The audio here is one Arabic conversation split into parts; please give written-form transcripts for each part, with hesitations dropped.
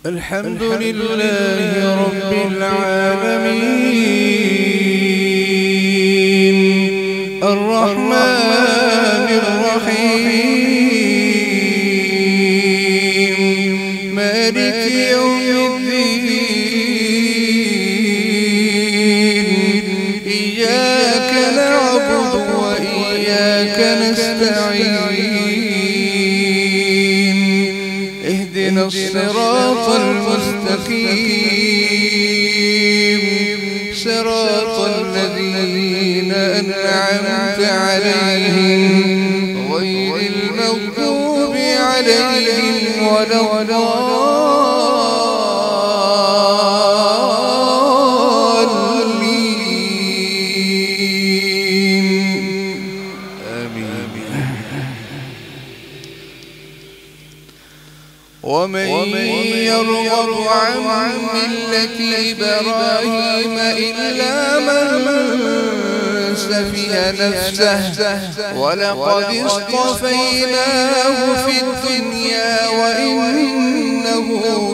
الحمد لله رب العالمين الرحمن الرحيم مالك يوم الدين إياك نعبد وإياك نستعين اهدنا الصراط المستقيم صراط الذين أنعمت عليهم غير المغضوب عليهم ولا الضالين آمين. ومن يرغب عن ملة إبراهيم إلا من سفه نفسه ولقد اصطفيناه في الدنيا وإنه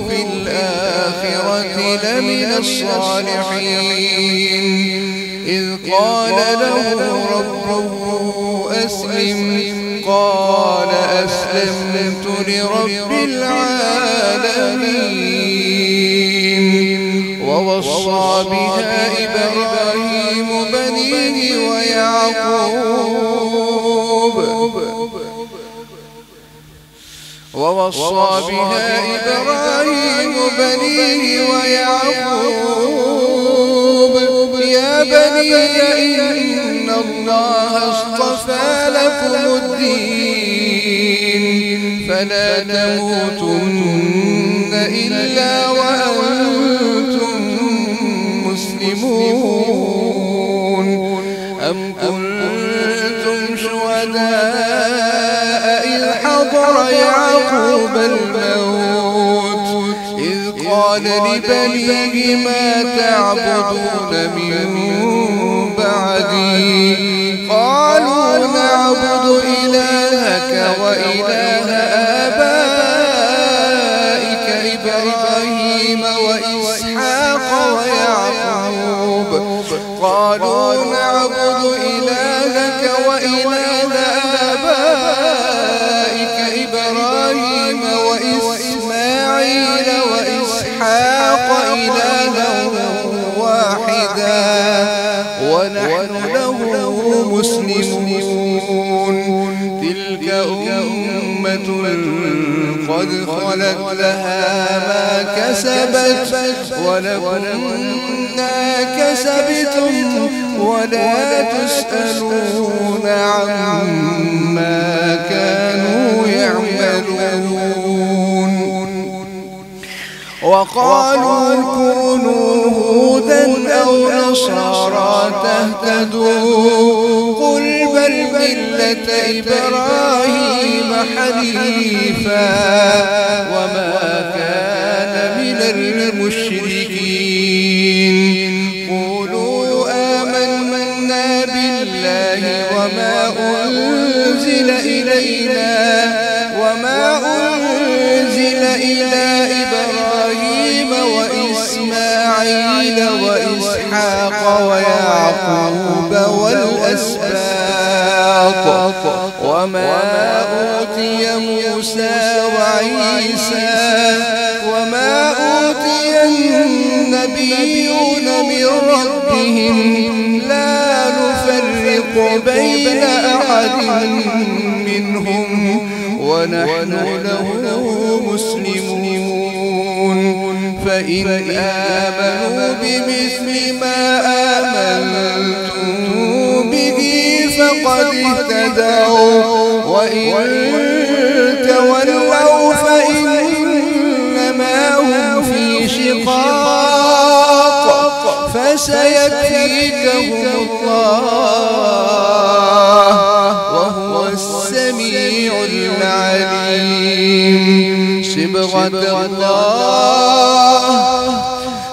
في الآخرة لمن الصالحين إذ قال له ربه أسلم قال أسلمت لرب العالمين ووصى بها إبراهيم بنيه ويعقوب يا بني إن الله اصطفى لكم الدين فلا تموتن إلا وأنتم مسلمون أم كنتم شهداء إذ حضر يعقوب الموت إذ قال لبنيه ما تعبدون من بعدي قالوا نعبد إلهك وإله آبائك إبراهيم وإسحاق ويعقوب قالوا نعبد إلهك وإله آبائك إبراهيم وإسماعيل وإسحاق إلها واحدا ونحن له مسلمون تلك أمة قد خلت لها ما كسبت ولكم ما كسبتم ولا تسألون عما كانوا يعملون وقالوا كونوا هودا أو نصارى تهتدوا قل بل ملة إبراهيم حنيفا وما كان من المشركين قولوا آمنا بالله وما أنزل إلى إبراهيم وإسماعيل وإسحاق ويعقوب والأسباط وما أوتي موسى وعيسى وما أوتي النبيون من ربهم لا نفرق بين أحد منهم ونحن له مسلمون فإن آمنوا بمثل ما آمنتم به فقد اهتدوا وإن تولوا فإنما هم في شقاق فسيكفيكهم الله وهو السميع العليم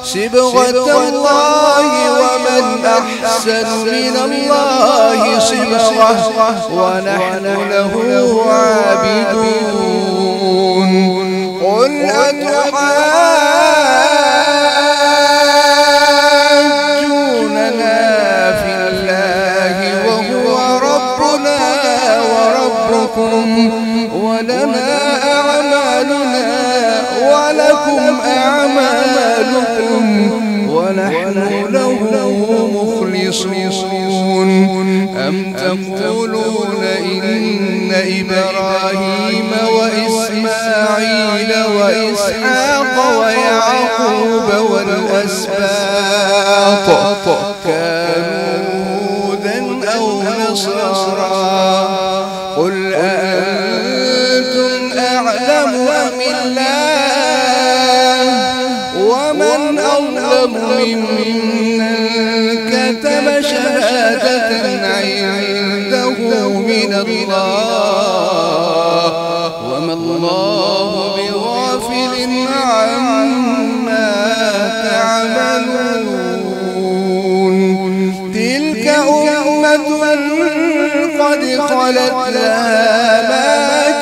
صبغة الله ومن أحسن من الله صبغة ونحن له عابدون قل أتحاجون لكم أعمالكم ونحن له مخلصون أم تقولون إن إبراهيم وإسماعيل وإسحاق ويعقوب والأسباط كانوا هودا أو نصارى قل أأنتم أعلم أم الله ومن أظلم ممن كتم شهادة عنده من الله وما الله بغافل عما تعملون تلك أمة قد خلت لها ما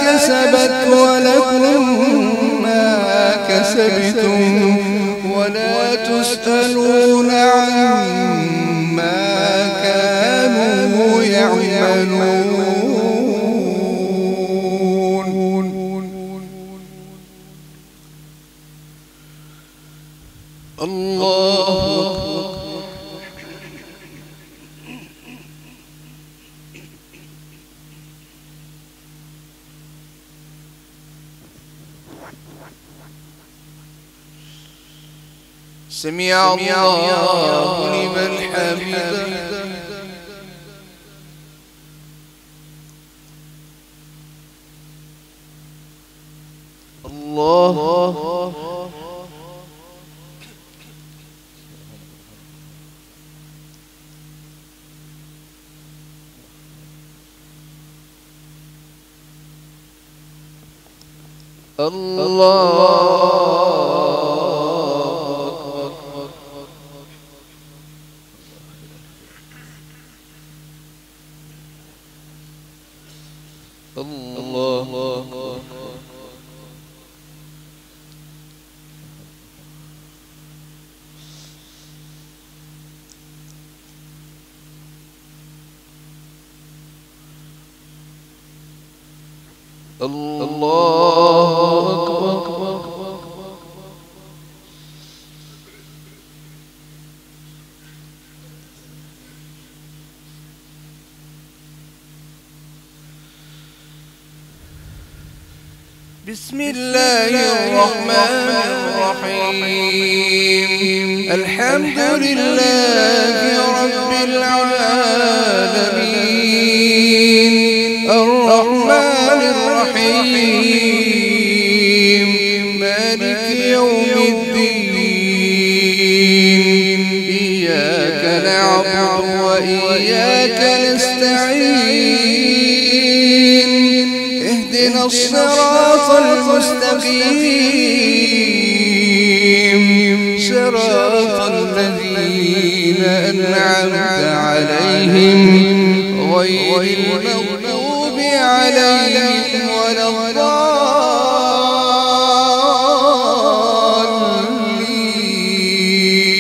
كسبت ولكم ما كسبتم ولا تسألون عما كانوا يعملون. الله سمع الله لمن حمده الله بسم الله الرحمن الرحيم الحمد لله رب العالمين الرحمن الرحيم مالك يوم الدين إياك نعبد وإياك نستعين اهدنا الصراط المستقيم صراط الذين أنعمت عليهم غير المغضوب عليهم ولا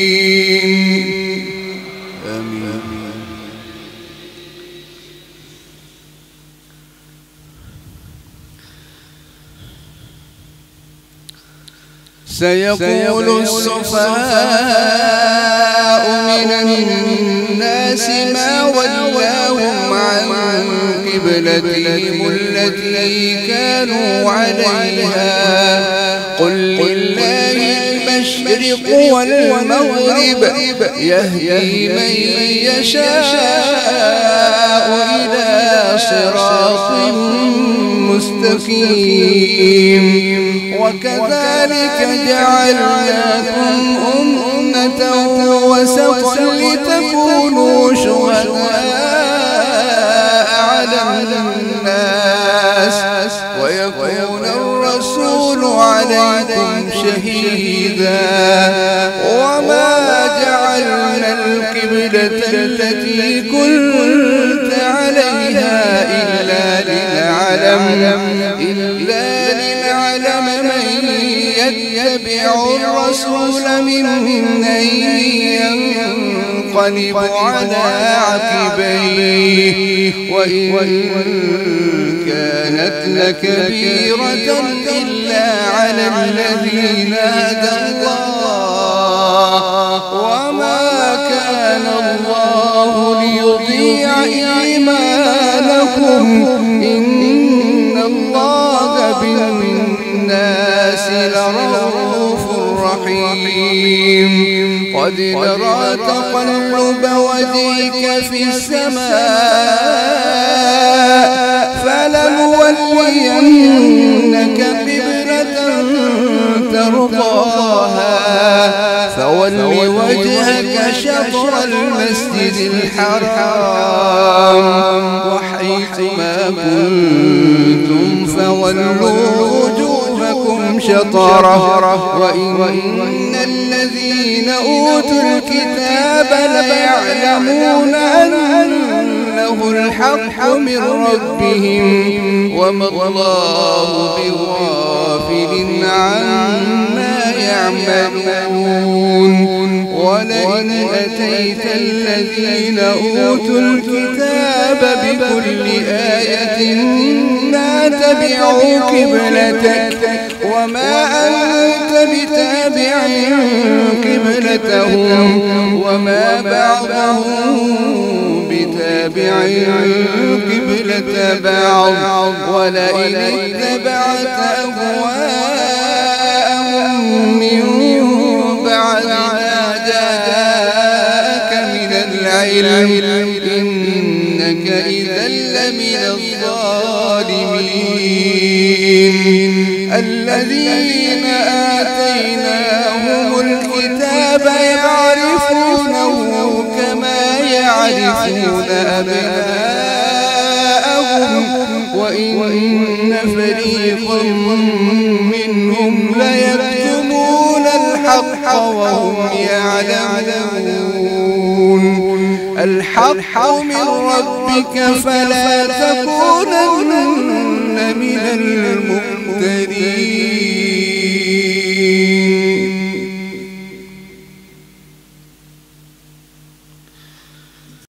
الضالين آمين. سيقول السفهاء من الناس ما ولاهم عن قبلتهم التي كانوا عليها قل لله المشرق والمغرب يهدي من يشاء إلى صراط مستقيم وكذلك جعلناكم أمة وسطا لتكونوا شهداء على الناس ويكون الرسول عليكم شهيدا وما جعلنا القبلة التي كنت عليها إلا لنعلم من يتبع الرسول ممن ينقلب على عقبيه وإن كانت لكبيرة إلا على الذين هدى الله وما كان الله ليضيع إيمانكم إن الله بالناس لرؤوف رحيم قد نرى تقلب وجهك في السماء فلنولينك قبلة ترضاها فول وجهك شطر المسجد الحرام وحيث ما كنتم فولوا وجوهكم شطره وإن الذين أوتوا الكتاب ليعلمون أنه الحق من ربهم وما الله بغافل عما يعملون ولئن أتيت الذين أوتوا الكتاب بكل آية ما تبعوا قبلتك وما أنت بتابع قبلتهم وما بعضهم بتابع قبلة بعض ولئن اتبعت أهواءهم من بعد ما جاءك من العلم إنك إذا لمن الظالمين الذين آتيناهم الكتاب يعرفونه كما يعرفون أبناءهم وإن فريقا منهم ليكتمون الحق وهم يعلمون الحق من ربك فلا تكونن من الممترين